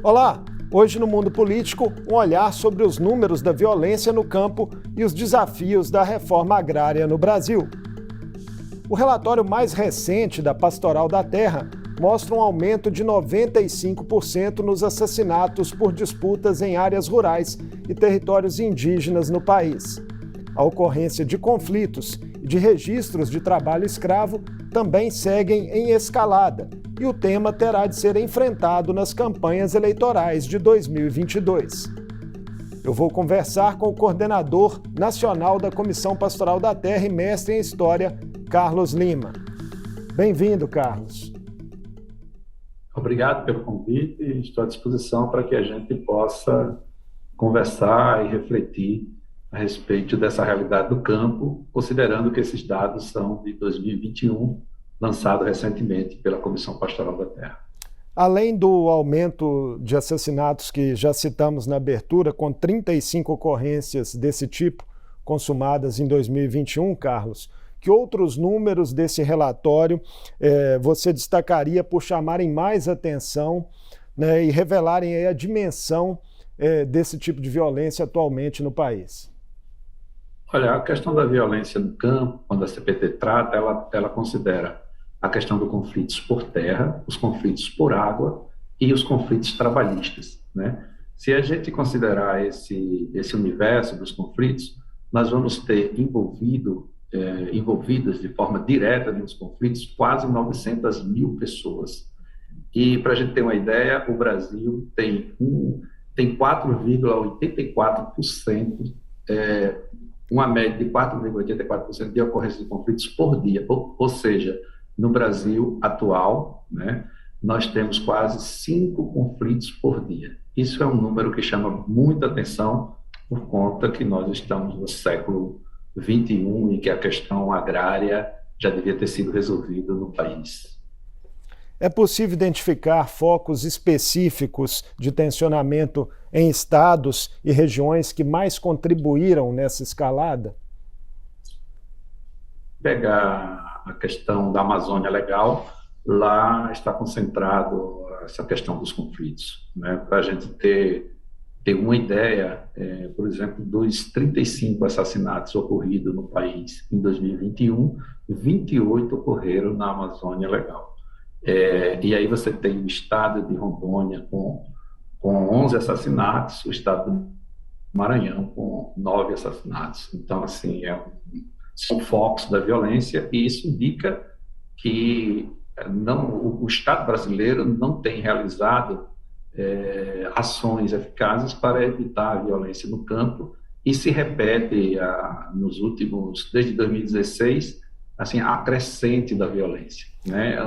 Olá! Hoje no Mundo Político, um olhar sobre os números da violência no campo e os desafios da reforma agrária no Brasil. O relatório mais recente da Pastoral da Terra mostra um aumento de 95% nos assassinatos por disputas em áreas rurais e territórios indígenas no país. A ocorrência de conflitos e de registros de trabalho escravo também seguem em escalada, e o tema terá de ser enfrentado nas campanhas eleitorais de 2022. Eu vou conversar com o coordenador nacional da Comissão Pastoral da Terra e mestre em História, Carlos Lima. Bem-vindo, Carlos. Obrigado pelo convite e estou à disposição para que a gente possa conversar e refletir a respeito dessa realidade do campo, considerando que esses dados são de 2021, lançado recentemente pela Comissão Pastoral da Terra. Além do aumento de assassinatos que já citamos na abertura, com 35 ocorrências desse tipo consumadas em 2021, Carlos, que outros números desse relatório você destacaria por chamarem mais atenção, né, e revelarem a dimensão desse tipo de violência atualmente no país? Olha, a questão da violência no campo, quando a CPT trata, ela considera a questão dos conflitos por terra, os conflitos por água e os conflitos trabalhistas, né? Se a gente considerar esse universo dos conflitos, nós vamos ter envolvidas de forma direta nos conflitos quase 900 mil pessoas. E, para a gente ter uma ideia, o Brasil tem 4,84%, uma média de 4,84% de ocorrência de conflitos por dia. Ou seja, no Brasil atual, né, nós temos quase 5 conflitos por dia. Isso é um número que chama muita atenção por conta que nós estamos no século XXI e que a questão agrária já devia ter sido resolvida no país. É possível identificar focos específicos de tensionamento em estados e regiões que mais contribuíram nessa escalada? Pegar a questão da Amazônia Legal, lá está concentrado essa questão dos conflitos, né? Para a gente ter uma ideia, por exemplo, dos 35 assassinatos ocorridos no país em 2021, 28 ocorreram na Amazônia Legal. E aí você tem o estado de Rondônia com 11 assassinatos, o estado do Maranhão com 9 assassinatos. Então, assim, são focos da violência, e isso indica que o Estado brasileiro não tem realizado ações eficazes para evitar a violência no campo, e se repete desde 2016, assim, a crescente da violência, né?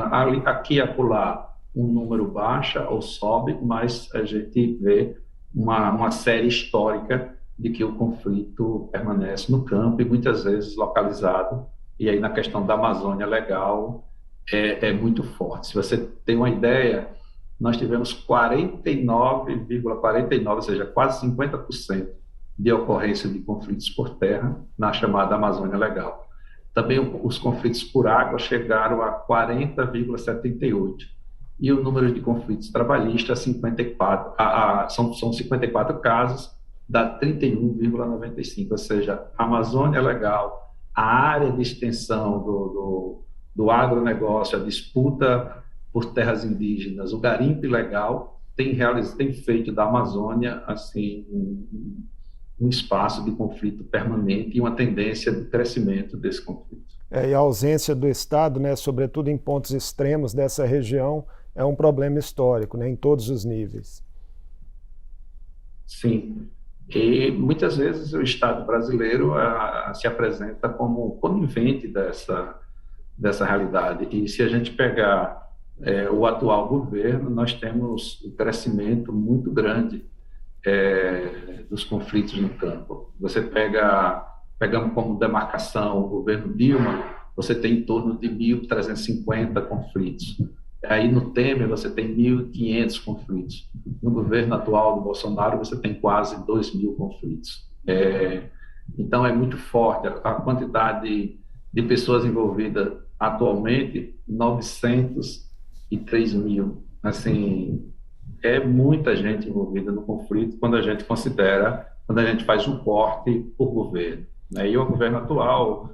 Aqui e acolá um número baixa ou sobe, mas a gente vê uma série histórica de que o conflito permanece no campo e muitas vezes localizado, e aí na questão da Amazônia Legal é muito forte. Se você tem uma ideia, nós tivemos 49,49, ou seja, quase 50% de ocorrência de conflitos por terra na chamada Amazônia Legal. Também os conflitos por água chegaram a 40,78%. E o número de conflitos trabalhistas, 54, são 54 casos, dá 31,95%. Ou seja, a Amazônia Legal, a área de extensão do agronegócio, a disputa por terras indígenas, o garimpo ilegal, tem feito da Amazônia assim, um espaço de conflito permanente e uma tendência de crescimento desse conflito. E a ausência do Estado, né, sobretudo em pontos extremos dessa região, é um problema histórico, né, em todos os níveis. Sim. E muitas vezes o Estado brasileiro se apresenta como conivente dessa realidade. E se a gente pegar o atual governo, nós temos um crescimento muito grande dos conflitos no campo. Você pegamos como demarcação o governo Dilma, você tem em torno de 1.350 conflitos. Aí no Temer você tem 1.500 conflitos. No governo atual do Bolsonaro você tem quase 2.000 conflitos. Então é muito forte a quantidade de pessoas envolvidas atualmente, 903 mil. Assim, é muita gente envolvida no conflito quando a gente considera, quando a gente faz um corte por governo, né? E o governo atual,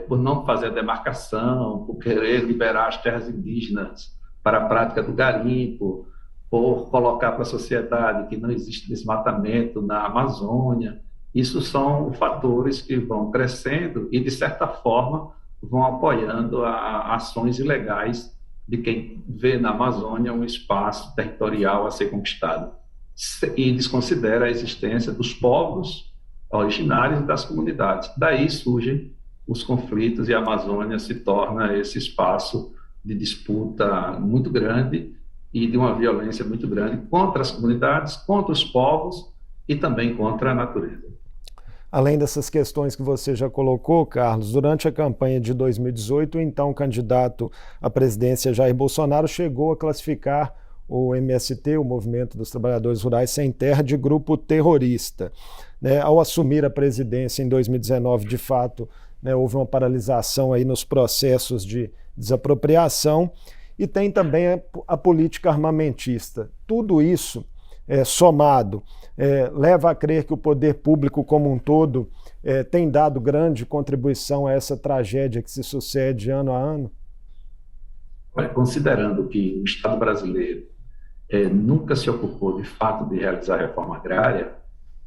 por não fazer a demarcação, por querer liberar as terras indígenas para a prática do garimpo, por colocar para a sociedade que não existe desmatamento na Amazônia, isso são fatores que vão crescendo e, de certa forma, vão apoiando ações ilegais de quem vê na Amazônia um espaço territorial a ser conquistado e desconsidera a existência dos povos originários e das comunidades. Daí surgem os conflitos e a Amazônia se torna esse espaço de disputa muito grande e de uma violência muito grande contra as comunidades, contra os povos e também contra a natureza. Além dessas questões que você já colocou, Carlos, durante a campanha de 2018, o então candidato à presidência Jair Bolsonaro chegou a classificar o MST, o Movimento dos Trabalhadores Rurais Sem Terra, de grupo terrorista. Ao assumir a presidência em 2019, de fato, houve uma paralisação aí nos processos de desapropriação e tem também a política armamentista. Tudo isso somado leva a crer que o poder público como um todo tem dado grande contribuição a essa tragédia que se sucede ano a ano? Considerando que o Estado brasileiro nunca se ocupou de fato de realizar a reforma agrária,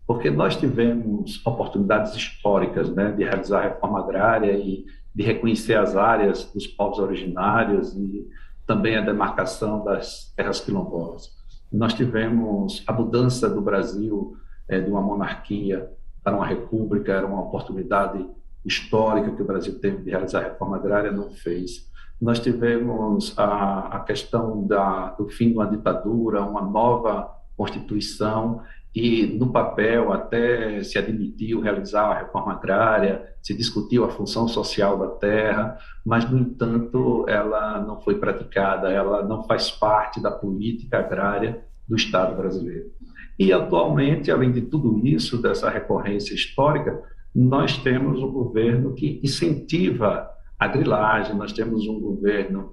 porque nós tivemos oportunidades históricas, né, de realizar a reforma agrária e de reconhecer as áreas dos povos originários e também a demarcação das terras quilombolas. Nós tivemos a mudança do Brasil de uma monarquia para uma república, era uma oportunidade histórica que o Brasil teve de realizar a reforma agrária, não fez. Nós tivemos a questão do fim de uma ditadura, uma nova Constituição, e no papel até se admitiu realizar a reforma agrária, se discutiu a função social da terra, mas, no entanto, ela não foi praticada, ela não faz parte da política agrária do Estado brasileiro. E, atualmente, além de tudo isso, dessa recorrência histórica, nós temos um governo que incentiva a grilagem, nós temos um governo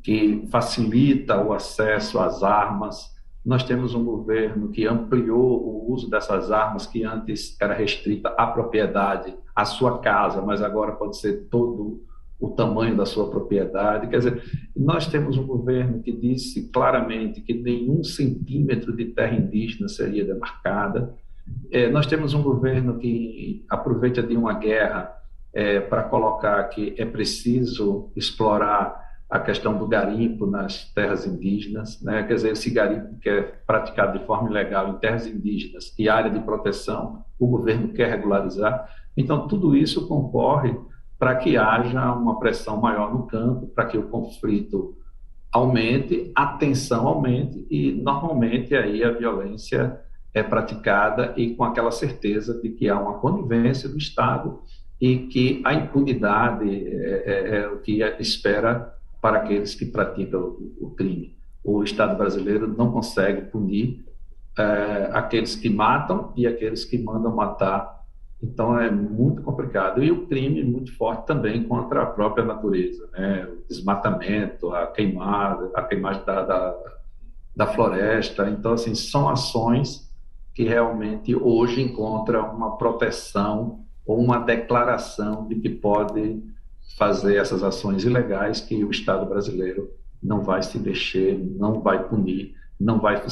que facilita o acesso às armas, nós temos um governo que ampliou o uso dessas armas que antes era restrita à propriedade, à sua casa, mas agora pode ser todo o tamanho da sua propriedade. Quer dizer, nós temos um governo que disse claramente que nenhum centímetro de terra indígena seria demarcada. Nós temos um governo que aproveita de uma guerra para colocar que é preciso explorar a questão do garimpo nas terras indígenas, né? Quer dizer, esse garimpo que é praticado de forma ilegal em terras indígenas e área de proteção, o governo quer regularizar. Então, tudo isso concorre para que haja uma pressão maior no campo, para que o conflito aumente, a tensão aumente e, normalmente, aí a violência é praticada e com aquela certeza de que há uma conivência do Estado e que a impunidade é o que espera para aqueles que praticam o crime. O Estado brasileiro não consegue punir aqueles que matam e aqueles que mandam matar. Então, é muito complicado. E o crime muito forte também contra a própria natureza, né? O desmatamento, a queimagem da floresta. Então, assim, são ações que realmente hoje encontram uma proteção ou uma declaração de que pode fazer essas ações ilegais que o Estado brasileiro não vai se mexer, não vai punir, não vai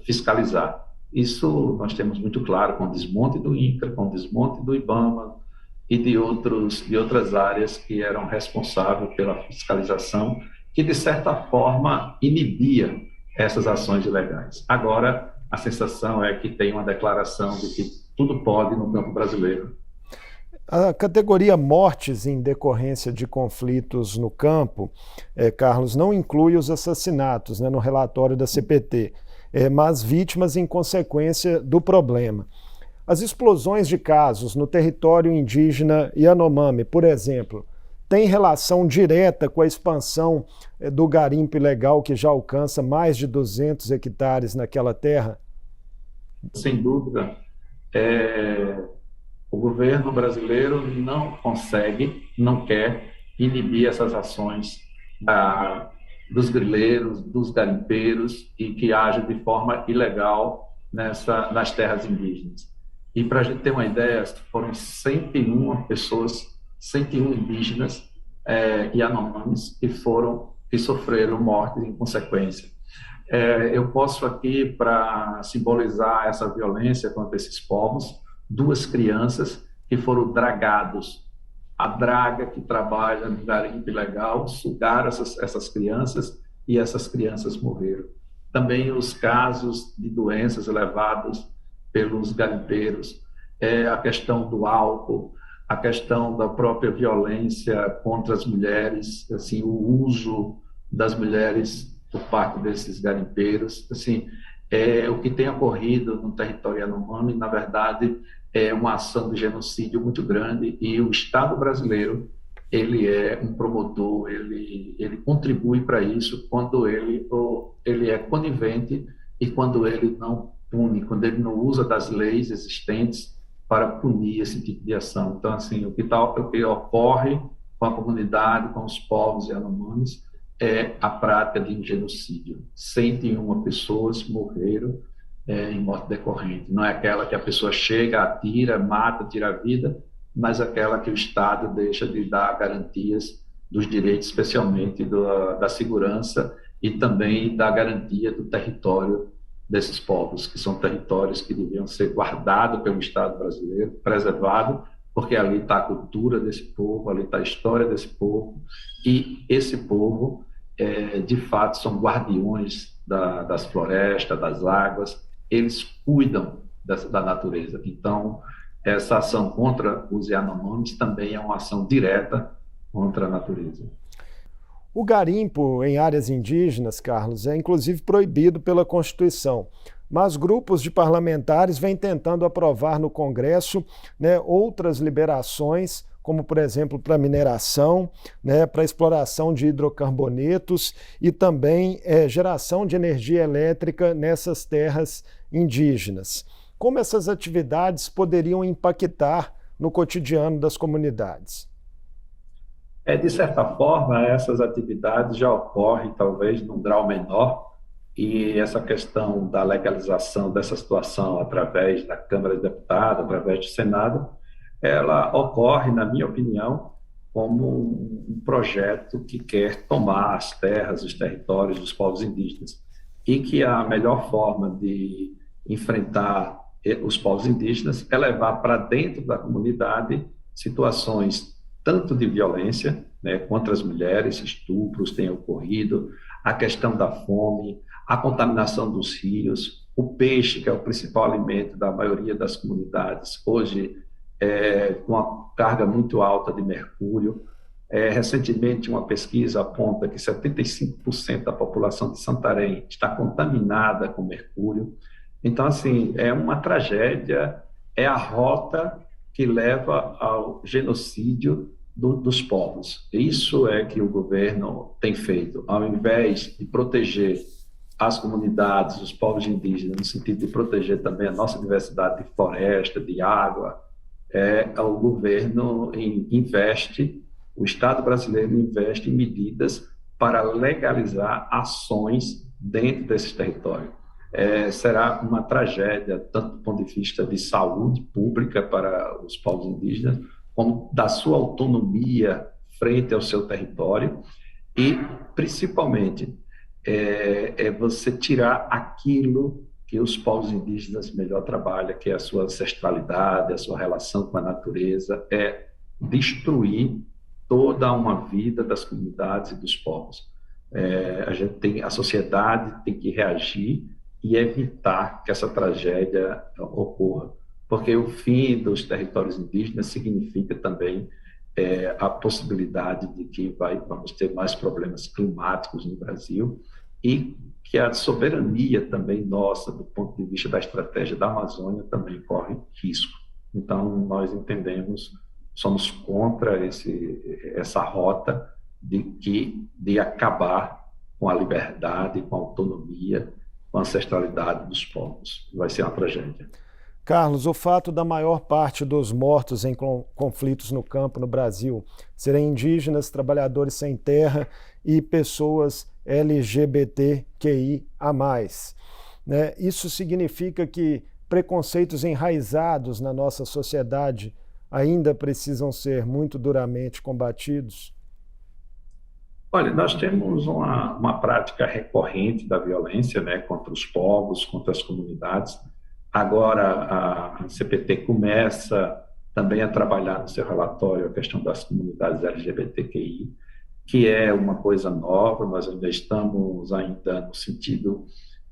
fiscalizar. Isso nós temos muito claro com o desmonte do INCRA, com o desmonte do IBAMA e de outras áreas que eram responsáveis pela fiscalização, que, de certa forma, inibia essas ações ilegais. Agora, a sensação é que tem uma declaração de que tudo pode no campo brasileiro. A categoria mortes em decorrência de conflitos no campo, Carlos, não inclui os assassinatos, no relatório da CPT, mas vítimas em consequência do problema. As explosões de casos no território indígena Yanomami, por exemplo, têm relação direta com a expansão do garimpo ilegal que já alcança mais de 200 hectares naquela terra? Sem dúvida. O governo brasileiro não consegue, não quer inibir essas ações dos grileiros, dos garimpeiros, e que agem de forma ilegal nas terras indígenas. E para a gente ter uma ideia, foram 101 pessoas, 101 indígenas e Yanomamis que sofreram morte em consequência. Eu posso aqui, para simbolizar essa violência contra esses povos, 2 crianças que foram dragados. A draga que trabalha no garimpo ilegal sugaram essas crianças e essas crianças morreram. Também os casos de doenças levados pelos garimpeiros, a questão do álcool, a questão da própria violência contra as mulheres, assim, o uso das mulheres por parte desses garimpeiros, assim, o que tem ocorrido no território Yanomami, na verdade, é uma ação de genocídio muito grande, e o Estado brasileiro, ele é um promotor, ele contribui para isso quando ele é conivente e quando ele não pune, quando ele não usa das leis existentes para punir esse tipo de ação. Então, assim, o que ocorre com a comunidade, com os povos Yanomamis, é a prática de um genocídio. 101 pessoas morreram em morte decorrente. Não é aquela que a pessoa chega, atira, mata, tira a vida, mas aquela que o Estado deixa de dar garantias dos direitos, especialmente da segurança e também da garantia do território desses povos, que são territórios que deviam ser guardados pelo Estado brasileiro, preservados, porque ali está a cultura desse povo, ali está a história desse povo, e esse povo, de fato, são guardiões das florestas, das águas, eles cuidam da natureza. Então, essa ação contra os Yanomamis também é uma ação direta contra a natureza. O garimpo em áreas indígenas, Carlos, é inclusive proibido pela Constituição, mas grupos de parlamentares vêm tentando aprovar no Congresso, outras liberações, como, por exemplo, para mineração, para exploração de hidrocarbonetos e também geração de energia elétrica nessas terras indígenas. Como essas atividades poderiam impactar no cotidiano das comunidades? De certa forma, essas atividades já ocorrem, talvez, num grau menor, e essa questão da legalização dessa situação através da Câmara de Deputados, através do Senado, ela ocorre, na minha opinião, como um projeto que quer tomar as terras, os territórios dos povos indígenas, e que a melhor forma de enfrentar os povos indígenas é levar para dentro da comunidade situações tanto de violência, contra as mulheres, estupros têm ocorrido, a questão da fome, a contaminação dos rios, o peixe, que é o principal alimento da maioria das comunidades, hoje com uma carga muito alta de mercúrio. Recentemente, uma pesquisa aponta que 75% da população de Santarém está contaminada com mercúrio. Então, assim, é uma tragédia, é a rota que leva ao genocídio dos povos. Isso é que o governo tem feito. Ao invés de proteger as comunidades, os povos indígenas, no sentido de proteger também a nossa diversidade de floresta, de água, o governo investe, o Estado brasileiro investe em medidas para legalizar ações dentro desses territórios. Será uma tragédia, tanto do ponto de vista de saúde pública para os povos indígenas, como da sua autonomia frente ao seu território, e, principalmente, você tirar aquilo que os povos indígenas melhor trabalham, que é a sua ancestralidade, a sua relação com a natureza, destruir toda uma vida das comunidades e dos povos. A sociedade tem que reagir e evitar que essa tragédia ocorra, porque o fim dos territórios indígenas significa também a possibilidade de que vamos ter mais problemas climáticos no Brasil, e que a soberania também nossa, do ponto de vista da estratégia da Amazônia, também corre risco. Então, nós entendemos, somos contra essa rota de acabar com a liberdade, com a autonomia, com a ancestralidade dos povos. Vai ser uma tragédia. Carlos, o fato da maior parte dos mortos em conflitos no campo no Brasil serem indígenas, trabalhadores sem terra e pessoas LGBTQIA+. Né? Isso significa que preconceitos enraizados na nossa sociedade ainda precisam ser muito duramente combatidos? Olha, nós temos uma prática recorrente da violência, né, contra os povos, contra as comunidades. Agora, a CPT começa também a trabalhar no seu relatório a questão das comunidades LGBTQI, que é uma coisa nova. Nós ainda estamos no sentido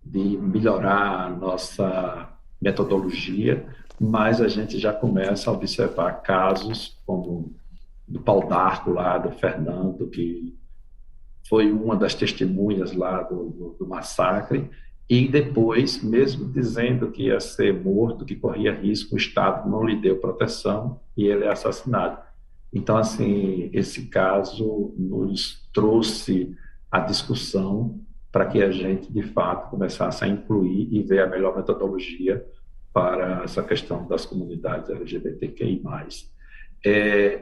de melhorar a nossa metodologia, mas a gente já começa a observar casos como do Pau d'Arco lá, do Fernando, que foi uma das testemunhas lá do massacre, e depois, mesmo dizendo que ia ser morto, que corria risco, o Estado não lhe deu proteção e ele é assassinado. Então, assim, esse caso nos trouxe a discussão para que a gente, de fato, começasse a incluir e ver a melhor metodologia para essa questão das comunidades LGBTQI+.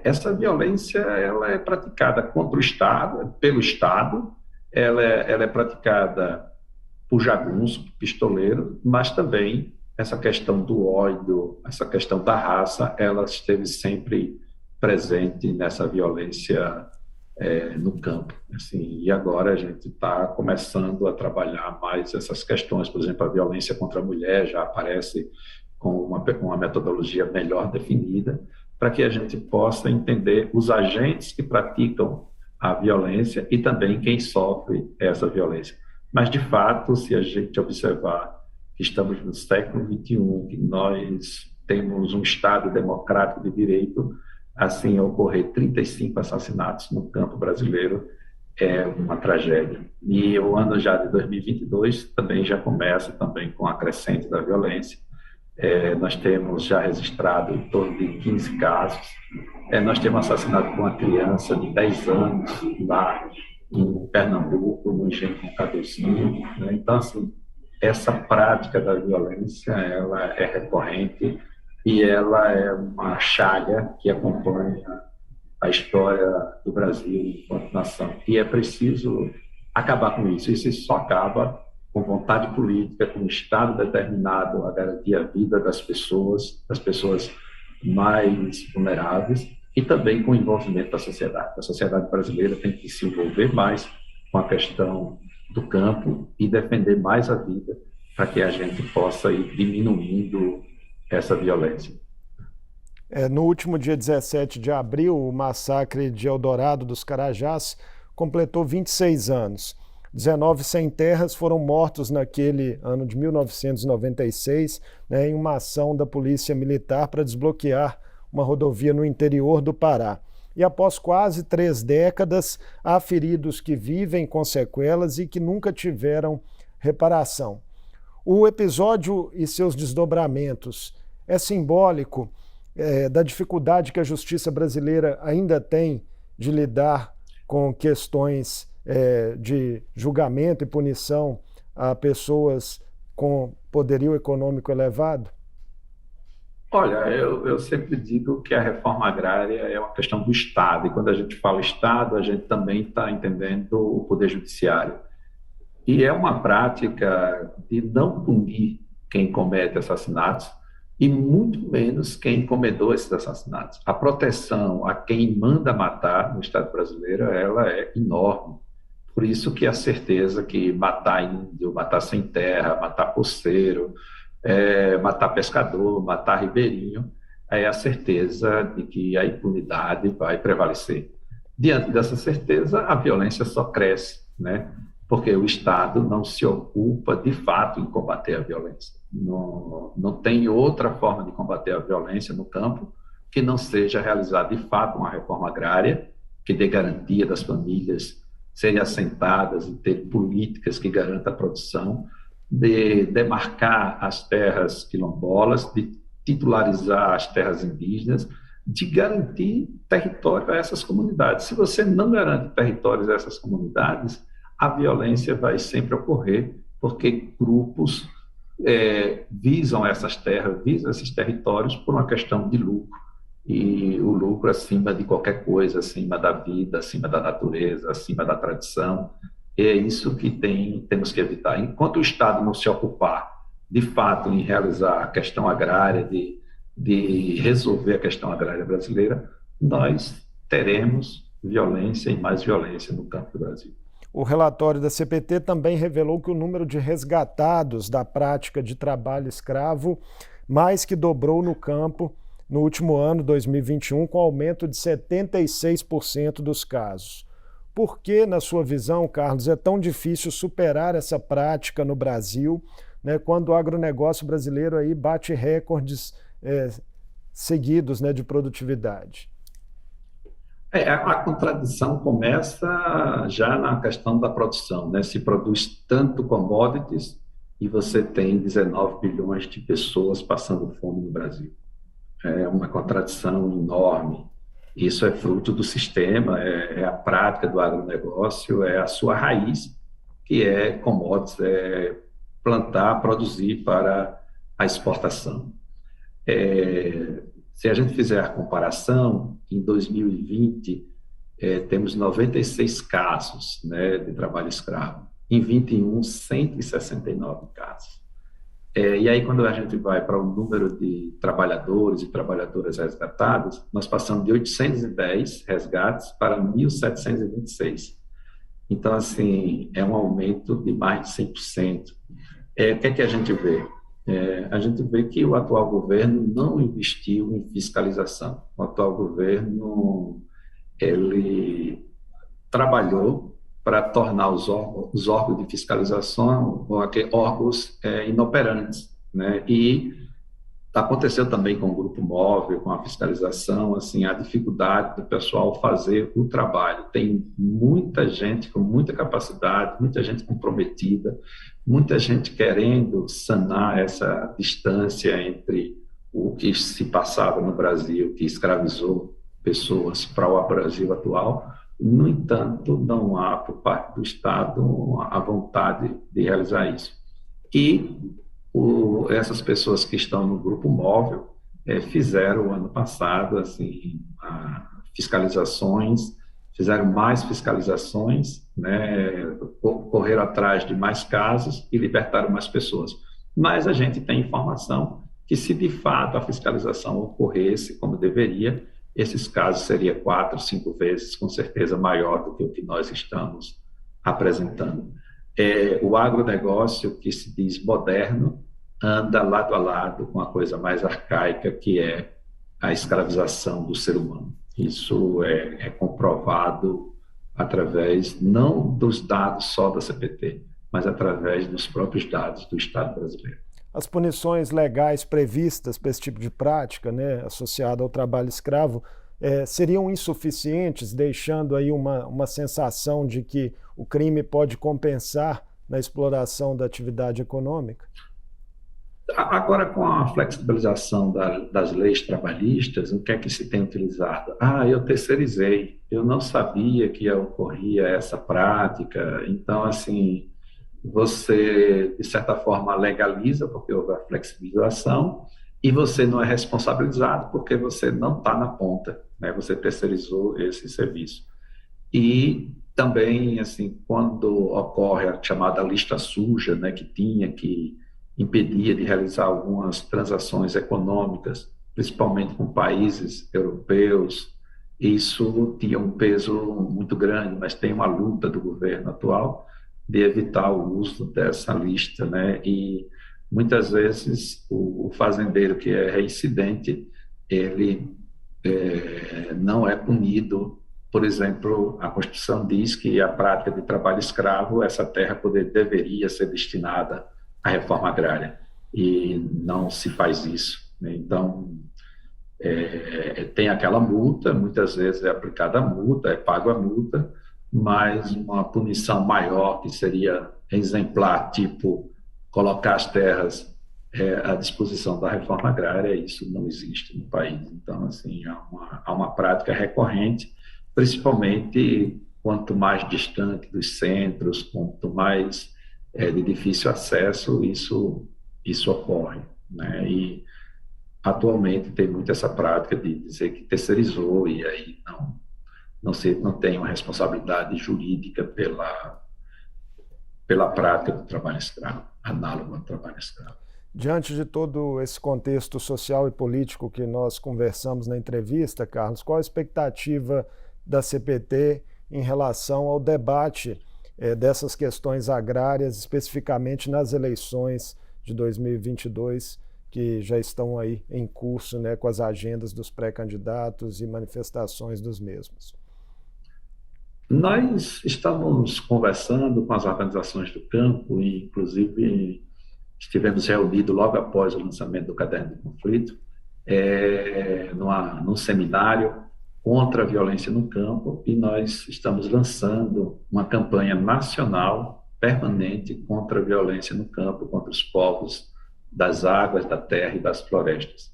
Essa violência ela é praticada contra o Estado, pelo Estado, ela é praticada por jagunço, pistoleiro, mas também essa questão do ódio, essa questão da raça, ela esteve sempre presente nessa violência no campo. Assim, e agora a gente está começando a trabalhar mais essas questões, por exemplo, a violência contra a mulher já aparece com uma metodologia melhor definida, para que a gente possa entender os agentes que praticam a violência e também quem sofre essa violência. Mas, de fato, se a gente observar que estamos no século XXI, que nós temos um Estado democrático de direito, assim, ocorrer 35 assassinatos no campo brasileiro é uma tragédia. E o ano já de 2022 também já começa também com a crescente da violência. Nós temos já registrado em torno de 15 casos. Nós temos assassinado com uma criança de 10 anos lá em Pernambuco, no engenho com Cabecinho. Né? Então, assim, essa prática da violência ela é recorrente e ela é uma chaga que acompanha a história do Brasil enquanto nação. E é preciso acabar com isso. Isso só acaba com vontade política, com um Estado determinado a garantir a vida das pessoas mais vulneráveis, e também com o envolvimento da sociedade. A sociedade brasileira tem que se envolver mais com a questão do campo e defender mais a vida para que a gente possa ir diminuindo essa violência. No último dia 17 de abril, o massacre de Eldorado dos Carajás completou 26 anos. 19 sem-terras foram mortos naquele ano de 1996, né, em uma ação da Polícia Militar para desbloquear uma rodovia no interior do Pará. E após quase 3 décadas, há feridos que vivem com sequelas e que nunca tiveram reparação. O episódio e seus desdobramentos é simbólico da dificuldade que a justiça brasileira ainda tem de lidar com questões de julgamento e punição a pessoas com poderio econômico elevado? Olha, eu sempre digo que a reforma agrária é uma questão do Estado, e quando a gente fala Estado, a gente também está entendendo o Poder Judiciário. E é uma prática de não punir quem comete assassinatos, e muito menos quem encomendou esses assassinatos. A proteção a quem manda matar no Estado brasileiro, ela é enorme. Por isso que a certeza que matar índio, matar sem terra, matar poceiro, matar pescador, matar ribeirinho, é a certeza de que a impunidade vai prevalecer. Diante dessa certeza, a violência só cresce, né? Porque o Estado não se ocupa, de fato, em combater a violência. Não tem outra forma de combater a violência no campo que não seja realizar, de fato, uma reforma agrária que dê garantia das famílias serem assentadas e ter políticas que garantam a produção, de demarcar as terras quilombolas, de titularizar as terras indígenas, de garantir território a essas comunidades. Se você não garante territórios a essas comunidades, a violência vai sempre ocorrer, porque grupos visam essas terras, visam esses territórios por uma questão de lucro. E o lucro acima de qualquer coisa, acima da vida, acima da natureza, acima da tradição. é isso que temos que evitar. Enquanto o Estado não se ocupar, de fato, em realizar a questão agrária, de resolver a questão agrária brasileira, nós teremos violência e mais violência no campo do Brasil. O relatório da CPT também revelou que o número de resgatados da prática de trabalho escravo mais que dobrou no campo no último ano, 2021, com aumento de 76% dos casos. Por que, na sua visão, Carlos, é tão difícil superar essa prática no Brasil, né, quando o agronegócio brasileiro aí bate recordes seguidos, né, de produtividade? A contradição começa já na questão da produção, né? Se produz tanto commodities e você tem 19 bilhões de pessoas passando fome no Brasil. É uma contradição enorme. Isso é fruto do sistema, é a prática do agronegócio, é a sua raiz, que é commodities, é plantar, produzir para a exportação. Se a gente fizer a comparação, em 2020, temos 96 casos, né, de trabalho escravo. Em 21, 169 casos. E aí, quando a gente vai para o número de trabalhadores e trabalhadoras resgatados, nós passamos de 810 resgates para 1.726. Então, assim, é um aumento de mais de 100%. O que é que a gente vê? A gente vê que o atual governo não investiu em fiscalização. O atual governo, ele trabalhou para tornar os órgãos de fiscalização órgãos inoperantes, né? E aconteceu também com o Grupo Móvel, com a fiscalização, assim, a dificuldade do pessoal fazer o trabalho. Tem muita gente com muita capacidade, muita gente comprometida, muita gente querendo sanar essa distância entre o que se passava no Brasil, que escravizou pessoas, para o Brasil atual. No entanto, não há, por parte do Estado, a vontade de realizar isso. E essas pessoas que estão no Grupo Móvel fizeram, ano passado, assim, fiscalizações, fizeram mais fiscalizações, né, correram atrás de mais casos e libertaram mais pessoas. Mas a gente tem informação que, se de fato a fiscalização ocorresse como deveria, esses casos seriam 4, 5 vezes, com certeza, maior do que o que nós estamos apresentando. O agronegócio, que se diz moderno, anda lado a lado com a coisa mais arcaica, que é a escravização do ser humano. Isso é comprovado através, não dos dados só da CPT, mas através dos próprios dados do Estado brasileiro. As punições legais previstas para esse tipo de prática, né, associada ao trabalho escravo, seriam insuficientes, deixando aí uma sensação de que o crime pode compensar na exploração da atividade econômica? Agora, com a flexibilização das leis trabalhistas, o que é que se tem utilizado? Eu terceirizei, eu não sabia que ocorria essa prática, então, assim, você, de certa forma, legaliza, porque houve a flexibilização, e você não é responsabilizado, porque você não está na ponta, né? Você terceirizou esse serviço. E também, assim, quando ocorre a chamada lista suja, né, que impedia de realizar algumas transações econômicas, principalmente com países europeus, isso tinha um peso muito grande, mas tem uma luta do governo atual de evitar o uso dessa lista, né? E muitas vezes o fazendeiro que é reincidente, ele não é punido. Por exemplo, a Constituição diz que a prática de trabalho escravo, essa terra deveria ser destinada à reforma agrária, e não se faz isso, né? Então, tem aquela multa, muitas vezes é aplicada a multa, é pago a multa, mas uma punição maior, que seria exemplar, tipo colocar as terras à disposição da reforma agrária, isso não existe no país. Então, assim, há uma prática recorrente, principalmente quanto mais distante dos centros, quanto mais de difícil acesso, isso ocorre, né? E atualmente tem muito essa prática de dizer que terceirizou, e aí não tem uma responsabilidade jurídica pela prática do trabalho escravo, análogo ao trabalho escravo. Diante de todo esse contexto social e político que nós conversamos na entrevista, Carlos, qual a expectativa da CPT em relação ao debate dessas questões agrárias, especificamente nas eleições de 2022, que já estão aí em curso, né, com as agendas dos pré-candidatos e manifestações dos mesmos? Nós estamos conversando com as organizações do campo, e inclusive estivemos reunidos logo após o lançamento do Caderno do Conflito, num seminário contra a violência no campo, e nós estamos lançando uma campanha nacional permanente contra a violência no campo, contra os povos das águas, da terra e das florestas.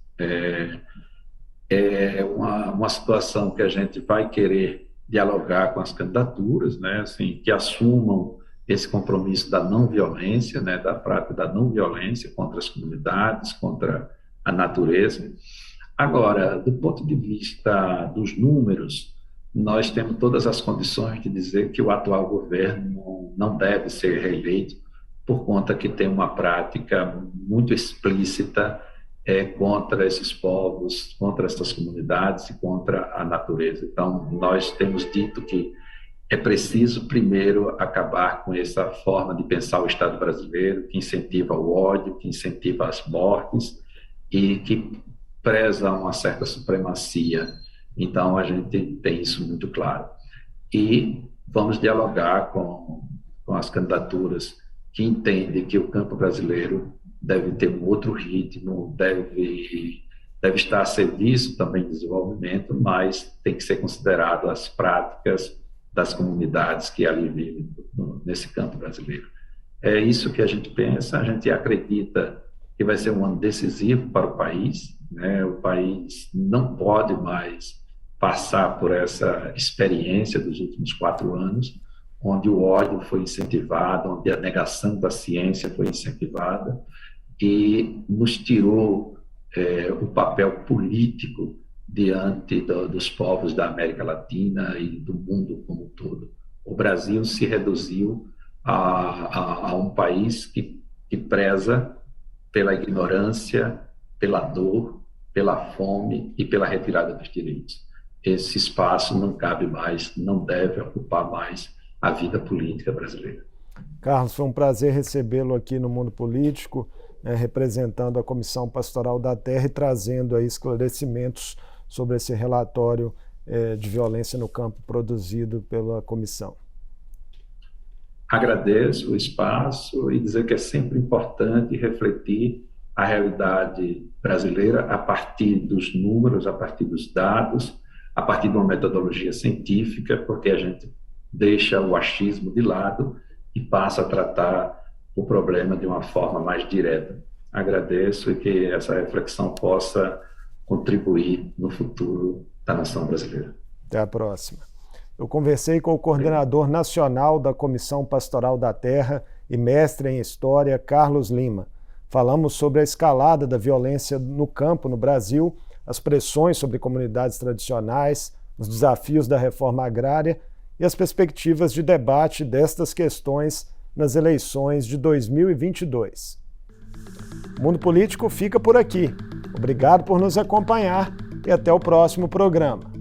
É uma situação que a gente vai querer dialogar com as candidaturas, né, assim, que assumam esse compromisso da não violência, né, da prática da não violência contra as comunidades, contra a natureza. Agora, do ponto de vista dos números, nós temos todas as condições de dizer que o atual governo não deve ser reeleito, por conta que tem uma prática muito explícita contra esses povos, contra essas comunidades e contra a natureza. Então, nós temos dito que é preciso, primeiro, acabar com essa forma de pensar o Estado brasileiro, que incentiva o ódio, que incentiva as mortes e que preza uma certa supremacia. Então, a gente tem isso muito claro. E vamos dialogar com as candidaturas que entendem que o campo brasileiro deve ter um outro ritmo, deve estar a serviço também do desenvolvimento, mas tem que ser considerado as práticas das comunidades que ali vivem nesse campo brasileiro. É isso que a gente pensa, a gente acredita que vai ser um ano decisivo para o país, né? O país não pode mais passar por essa experiência dos últimos 4 anos, onde o ódio foi incentivado, onde a negação da ciência foi incentivada e nos tirou o papel político diante dos povos da América Latina e do mundo como um todo. O Brasil se reduziu a um país que preza pela ignorância, pela dor, pela fome e pela retirada dos direitos. Esse espaço não cabe mais, não deve ocupar mais a vida política brasileira. Carlos, foi um prazer recebê-lo aqui no Mundo Político, representando a Comissão Pastoral da Terra e trazendo aí esclarecimentos sobre esse relatório de violência no campo produzido pela comissão. Agradeço o espaço e dizer que é sempre importante refletir a realidade brasileira a partir dos números, a partir dos dados, a partir de uma metodologia científica, porque a gente deixa o achismo de lado e passa a tratar o problema de uma forma mais direta. Agradeço e que essa reflexão possa contribuir no futuro da nação brasileira. Até a próxima. Eu conversei com o coordenador nacional da Comissão Pastoral da Terra e mestre em História, Carlos Lima. Falamos sobre a escalada da violência no campo no Brasil, as pressões sobre comunidades tradicionais, os desafios da reforma agrária e as perspectivas de debate destas questões nas eleições de 2022. O Mundo Político fica por aqui. Obrigado por nos acompanhar e até o próximo programa.